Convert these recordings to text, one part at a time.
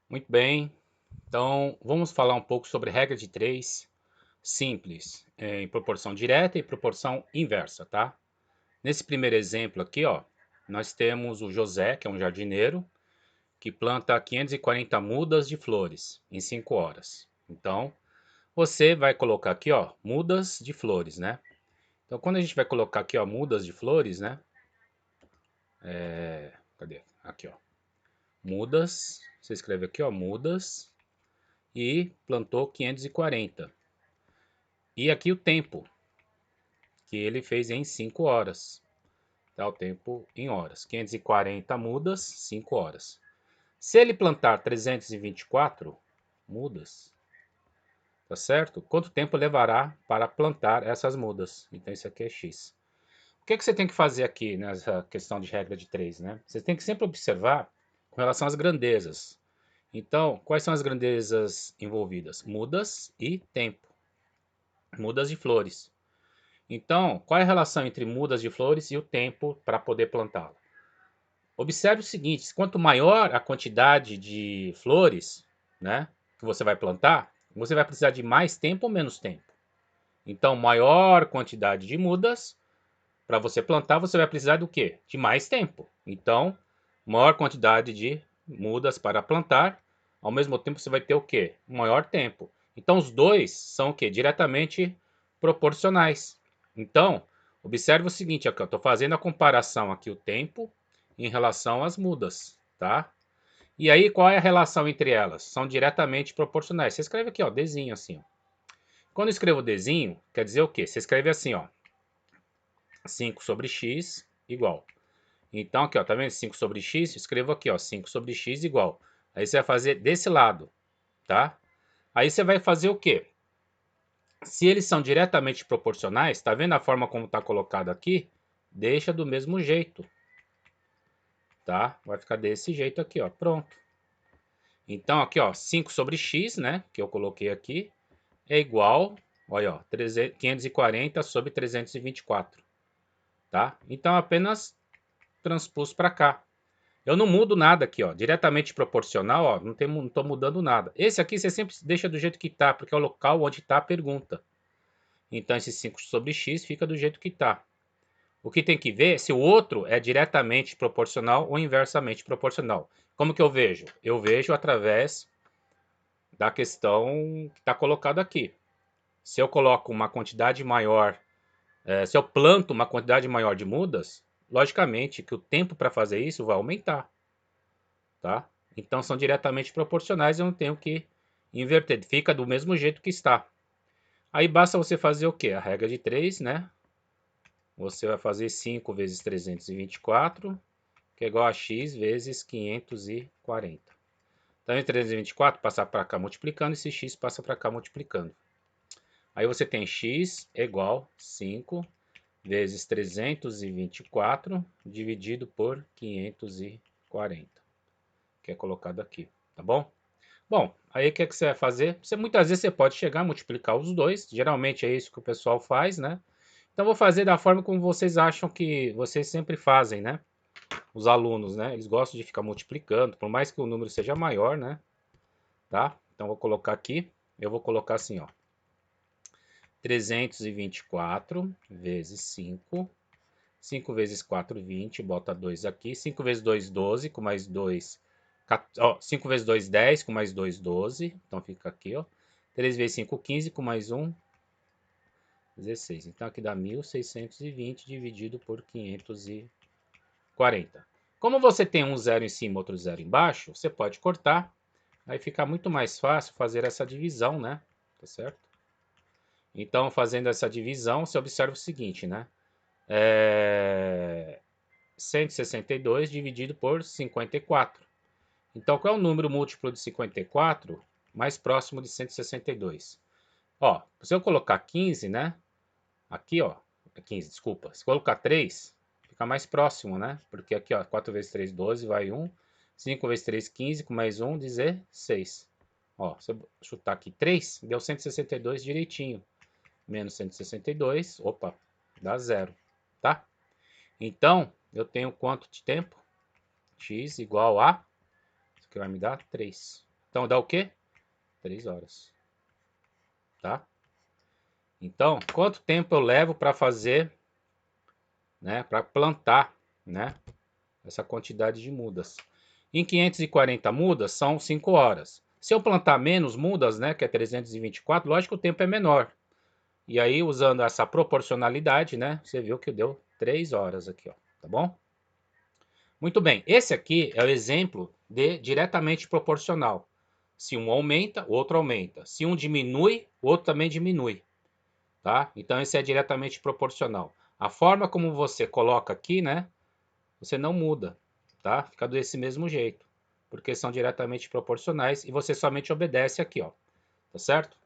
Muito bem, então vamos falar um pouco sobre regra de 3 simples, em proporção direta e proporção inversa, tá? Nesse primeiro exemplo aqui, ó, nós temos o José, que é um jardineiro, que planta 540 mudas de flores em 5 horas. Então, você vai colocar aqui, ó, mudas de flores, né? Então, quando a gente vai colocar aqui, ó, mudas de flores, né? Cadê? Aqui, ó. Mudas, você escreve aqui, ó, mudas e plantou 540. E aqui o tempo, que ele fez em 5 horas. Tá? O tempo em horas. 540 mudas, 5 horas. Se ele plantar 324 mudas, tá certo? Quanto tempo levará para plantar essas mudas? Então, isso aqui é X. O que você tem que fazer aqui nessa questão de regra de 3, né? Você tem que sempre observar com relação às grandezas. Então, quais são as grandezas envolvidas? Mudas e tempo. Mudas de flores. Então, qual é a relação entre mudas de flores e o tempo para poder plantá-la? Observe o seguinte: quanto maior a quantidade de flores, né, que você vai plantar, você vai precisar de mais tempo ou menos tempo. Então, maior quantidade de mudas para você plantar, você vai precisar do quê? De mais tempo. Então, maior quantidade de mudas para plantar, ao mesmo tempo você vai ter o quê? Maior tempo. Então, os dois são o quê? Diretamente proporcionais. Então, observe o seguinte, aqui, eu estou fazendo a comparação aqui o tempo em relação às mudas, tá? E aí, qual é a relação entre elas? São diretamente proporcionais. Você escreve aqui, ó, Dzinho assim, ó. Quando eu escrevo Dzinho, quer dizer o quê? Você escreve assim, ó, 5 sobre x igual. Então, aqui, ó, tá vendo? 5 sobre x, escrevo aqui, ó, 5 sobre x igual. Aí você vai fazer desse lado, tá? Aí você vai fazer o quê? Se eles são diretamente proporcionais, tá vendo a forma como tá colocado aqui? Deixa do mesmo jeito, tá? Vai ficar desse jeito aqui, ó, pronto. Então, aqui, ó, 5 sobre x, né, que eu coloquei aqui, é igual, olha, ó, 540 sobre 324, tá? Então, apenas transpus para cá. Eu não mudo nada aqui, ó, diretamente proporcional, ó, não tô mudando nada. Esse aqui você sempre deixa do jeito que tá, porque é o local onde tá a pergunta. Então, esse 5 sobre x fica do jeito que tá. O que tem que ver é se o outro é diretamente proporcional ou inversamente proporcional. Como que eu vejo? Eu vejo através da questão que está colocado aqui. Se eu coloco uma quantidade maior, se eu planto uma quantidade maior de mudas, logicamente que o tempo para fazer isso vai aumentar, tá? Então são diretamente proporcionais, eu não tenho que inverter, fica do mesmo jeito que está. Aí basta você fazer o quê? A regra de 3, né? Você vai fazer 5 vezes 324, que é igual a x vezes 540. Então, em 324, passar para cá multiplicando, esse x passa para cá multiplicando. Aí você tem x igual 5 vezes 324 dividido por 540, que é colocado aqui, tá bom? Bom, aí o que, é que você vai fazer? Muitas vezes você pode chegar a multiplicar os dois, geralmente é isso que o pessoal faz, né? Então vou fazer da forma como vocês acham que vocês sempre fazem, né? Os alunos, né? Eles gostam de ficar multiplicando, por mais que o número seja maior, né? Tá? Então vou colocar aqui, eu vou colocar assim, ó. 324 vezes 5. 5 vezes 4, 20. Bota 2 aqui. 5 vezes 2, 12. Com mais 2, 5 vezes 2, 10. Com mais 2, 12. Então fica aqui, ó. 3 vezes 5, 15. Com mais 1, 16. Então aqui dá 1.620 dividido por 540. Como você tem um zero em cima e outro zero embaixo, você pode cortar. Aí fica muito mais fácil fazer essa divisão, né? Tá certo? Então, fazendo essa divisão, você observa o seguinte, né? 162 dividido por 54. Então, qual é o número múltiplo de 54 mais próximo de 162? Ó, se eu colocar 15, né? Aqui, ó, 15, desculpa. Se colocar 3, fica mais próximo, né? Porque aqui, ó, 4 vezes 3, 12, vai 1. 5 vezes 3, 15, com mais 1, 16. Ó, se eu chutar aqui 3, deu 162 direitinho. Menos 162, opa, dá zero, tá? Então, eu tenho quanto de tempo? X igual a, isso aqui vai me dar 3. Então dá o quê? 3 horas. Tá? Então, quanto tempo eu levo para fazer, né, para plantar, né, essa quantidade de mudas? Em 540 mudas são 5 horas. Se eu plantar menos mudas, né, que é 324, lógico que o tempo é menor. E aí, usando essa proporcionalidade, né, você viu que deu 3 horas aqui, ó, tá bom? Muito bem, esse aqui é o exemplo de diretamente proporcional. Se um aumenta, o outro aumenta. Se um diminui, o outro também diminui. Tá? Então, esse é diretamente proporcional. A forma como você coloca aqui, né, você não muda, tá? Fica desse mesmo jeito, porque são diretamente proporcionais e você somente obedece aqui, ó, tá certo?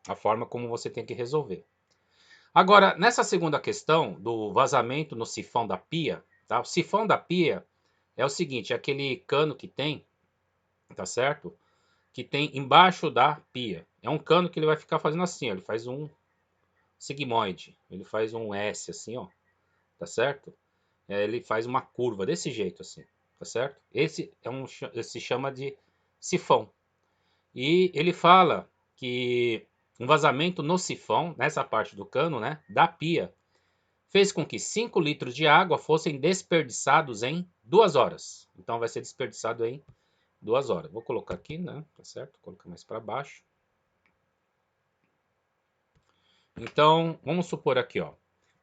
A forma como você tem que resolver. Agora, nessa segunda questão do vazamento no sifão da pia, tá? O sifão da pia é o seguinte, é aquele cano que tem, tá certo? Que tem embaixo da pia. É um cano que ele vai ficar fazendo assim, ó, ele faz um sigmoide, ele faz um S assim, ó, tá certo? Ele faz uma curva desse jeito assim, tá certo? Esse se chama de sifão. E ele fala que um vazamento no sifão, nessa parte do cano, né, da pia, fez com que 5 litros de água fossem desperdiçados em 2 horas. Então vai ser desperdiçado em 2 horas. Vou colocar aqui, né, tá certo? Vou colocar mais para baixo. Então, vamos supor aqui, ó,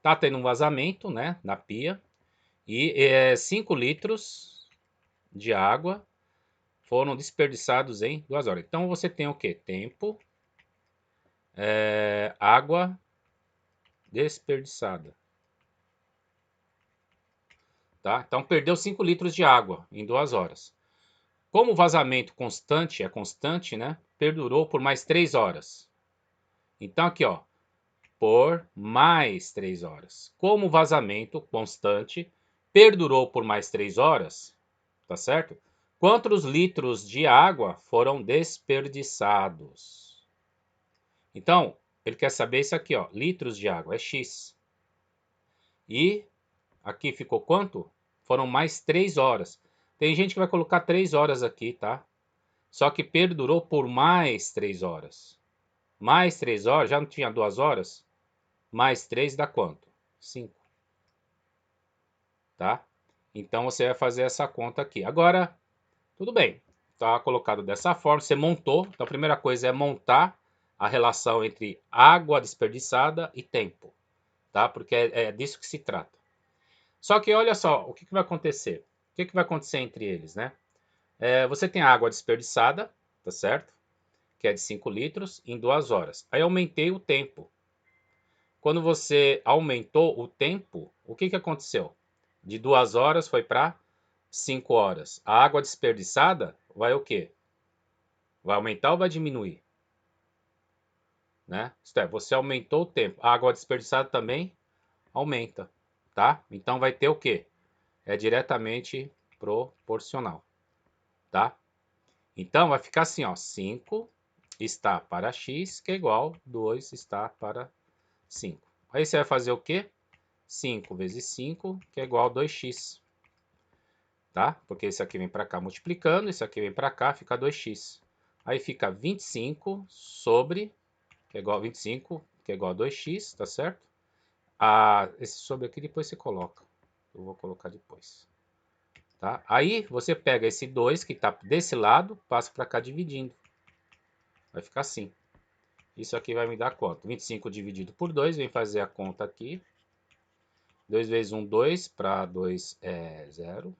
tá tendo um vazamento, né, na pia e 5 litros de água foram desperdiçados em 2 horas. Então você tem o que? Tempo, água desperdiçada. Tá? Então perdeu 5 litros de água em 2 horas. Como o vazamento constante é constante, né? Perdurou por mais 3 horas. Então aqui, ó, por mais 3 horas. Como o vazamento constante perdurou por mais 3 horas, tá certo? Quantos litros de água foram desperdiçados? Então, ele quer saber isso aqui, ó, litros de água, é X. E aqui ficou quanto? Foram mais 3 horas. Tem gente que vai colocar 3 horas aqui, tá? Só que perdurou por mais 3 horas. Mais 3 horas, já não tinha 2 horas? Mais 3 dá quanto? 5. Tá? Então você vai fazer essa conta aqui. Agora, tudo bem. Tá colocado dessa forma, você montou. Então a primeira coisa é montar a relação entre água desperdiçada e tempo, tá? Porque é disso que se trata. Só que olha só, o que vai acontecer? O que vai acontecer entre eles, né? Você tem a água desperdiçada, tá certo? Que é de 5 litros em 2 horas. Aí aumentei o tempo. Quando você aumentou o tempo, o que aconteceu? De 2 horas foi para 5 horas. A água desperdiçada vai o quê? Vai aumentar ou vai diminuir? Né? Isto é, você aumentou o tempo. A água desperdiçada também aumenta, tá? Então vai ter o quê? É diretamente proporcional, tá? Então vai ficar assim, ó, 5 está para x, que é igual 2 está para 5. Aí você vai fazer o quê? 5 vezes 5, que é igual a 2x, tá? Porque esse aqui vem para cá multiplicando, esse aqui vem para cá, fica 2x. Aí fica 25 sobre, que é igual a 25, que é igual a 2x, tá certo? Esse sobre aqui depois você coloca. Eu vou colocar depois. Tá? Aí você pega esse 2 que está desse lado, passa para cá dividindo. Vai ficar assim. Isso aqui vai me dar quanto? 25 dividido por 2, vem fazer a conta aqui. 2 vezes 1, 2, para 2 é 0.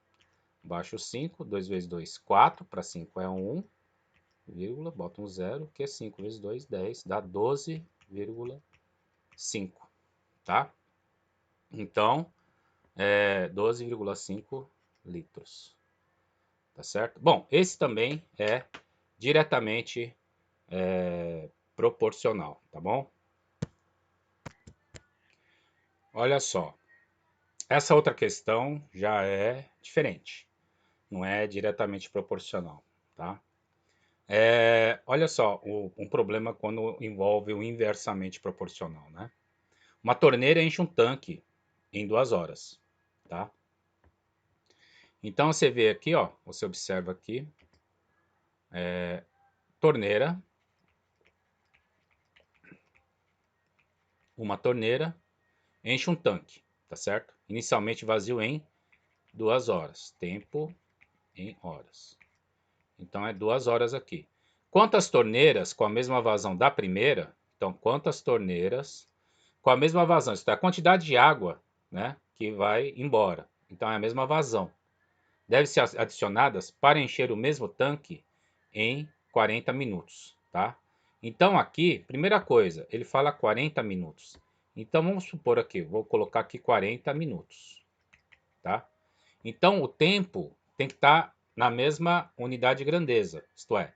Baixo 5, 2 vezes 2, 4, para 5 é 1, vírgula, bota um 0, que é 5 vezes 2, 10, dá 12,5, tá? Então, 12,5 litros, tá certo? Bom, esse também é diretamente proporcional, tá bom? Olha só, essa outra questão já é diferente, não é diretamente proporcional, tá? Olha só, um problema quando envolve o inversamente proporcional, né? Uma torneira enche um tanque em 2 horas, tá? Então você vê aqui, ó, você observa aqui, torneira, enche um tanque, tá certo? Inicialmente vazio em 2 horas, tempo em horas. Então é 2 horas aqui. Quantas torneiras com a mesma vazão da primeira? Então, quantas torneiras com a mesma vazão? Isso é a quantidade de água, né, que vai embora. Então é a mesma vazão. Devem ser adicionadas para encher o mesmo tanque em 40 minutos, tá? Então aqui, primeira coisa, ele fala 40 minutos. Então vamos supor aqui, vou colocar aqui 40 minutos, tá? Então o tempo tem que estar na mesma unidade de grandeza, isto é,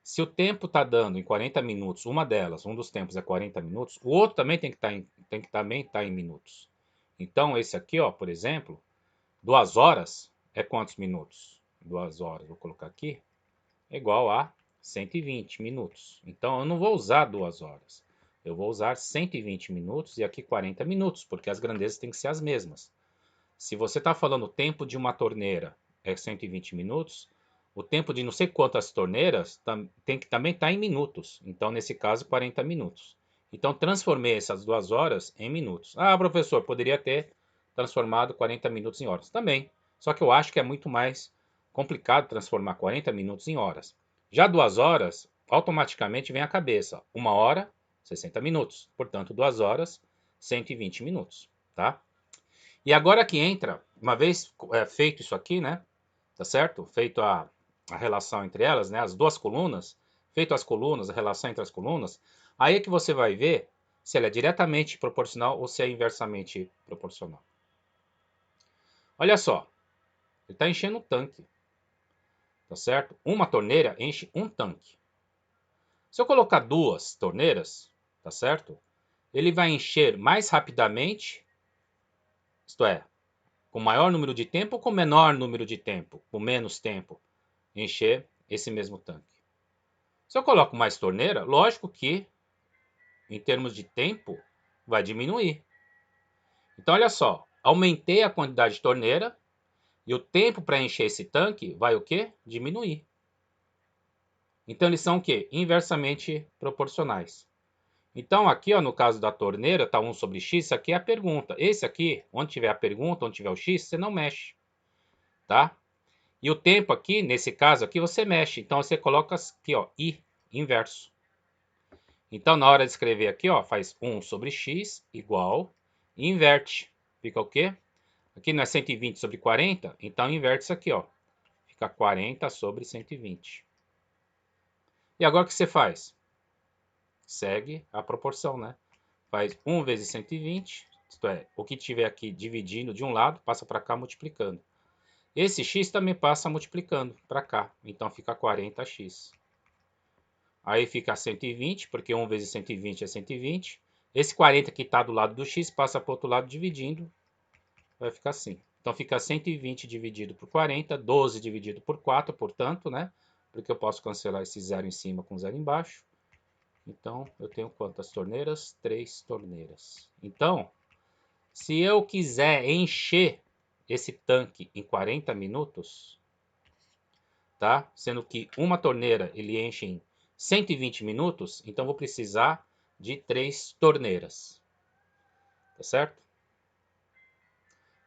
se o tempo está dando em 40 minutos, um dos tempos é 40 minutos, o outro também tem que também estar em minutos. Então esse aqui, ó, por exemplo, 2 horas é quantos minutos? 2 horas, vou colocar aqui, é igual a 120 minutos. Então eu não vou usar 2 horas. Eu vou usar 120 minutos e aqui 40 minutos, porque as grandezas têm que ser as mesmas. Se você está falando o tempo de uma torneira é 120 minutos, o tempo de não sei quantas torneiras tem que também estar em minutos. Então, nesse caso, 40 minutos. Então, transformei essas 2 horas em minutos. Ah, professor, poderia ter transformado 40 minutos em horas. Também. Só que eu acho que é muito mais complicado transformar 40 minutos em horas. Já 2 horas, automaticamente vem a cabeça. 1 hora, 60 minutos. Portanto, 2 horas, 120 minutos. Tá? E agora que entra, uma vez feito isso aqui, né? Tá certo? Feito a relação entre elas, né? As duas colunas, feito as colunas, a relação entre as colunas, aí é que você vai ver se ela é diretamente proporcional ou se é inversamente proporcional. Olha só, ele está enchendo um tanque, tá certo? Uma torneira enche um tanque. Se eu colocar 2 torneiras, tá certo? Ele vai encher mais rapidamente, isto é, com maior número de tempo ou com menor número de tempo, com menos tempo, encher esse mesmo tanque. Se eu coloco mais torneira, lógico que, em termos de tempo, vai diminuir. Então, olha só, aumentei a quantidade de torneira e o tempo para encher esse tanque vai o quê? Diminuir. Então, eles são o quê? Inversamente proporcionais. Então, aqui, ó, no caso da torneira, está 1 sobre x, isso aqui é a pergunta. Esse aqui, onde tiver a pergunta, onde tiver o x, você não mexe, tá? E o tempo aqui, nesse caso aqui, você mexe. Então, você coloca aqui, ó, i, inverso. Então, na hora de escrever aqui, ó, faz 1 sobre x igual, e inverte. Fica o quê? Aqui não é 120 sobre 40, então inverte isso aqui, ó. Fica 40 sobre 120. E agora o que você faz? Segue a proporção, né? Faz 1 vezes 120, isto é, o que tiver aqui dividindo de um lado, passa para cá multiplicando. Esse x também passa multiplicando para cá, então fica 40x. Aí fica 120, porque 1 vezes 120 é 120. Esse 40 que está do lado do x passa para o outro lado dividindo, vai ficar assim. Então fica 120 dividido por 40, 12 dividido por 4, portanto, né? Porque eu posso cancelar esse zero em cima com zero embaixo. Então, eu tenho quantas torneiras? 3 torneiras. Então, se eu quiser encher esse tanque em 40 minutos, tá? Sendo que uma torneira ele enche em 120 minutos, então vou precisar de 3 torneiras. Tá certo?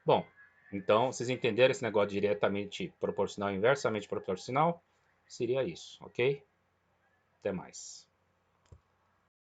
Bom, então vocês entenderam esse negócio de diretamente proporcional e inversamente proporcional? Seria isso, ok? Até mais.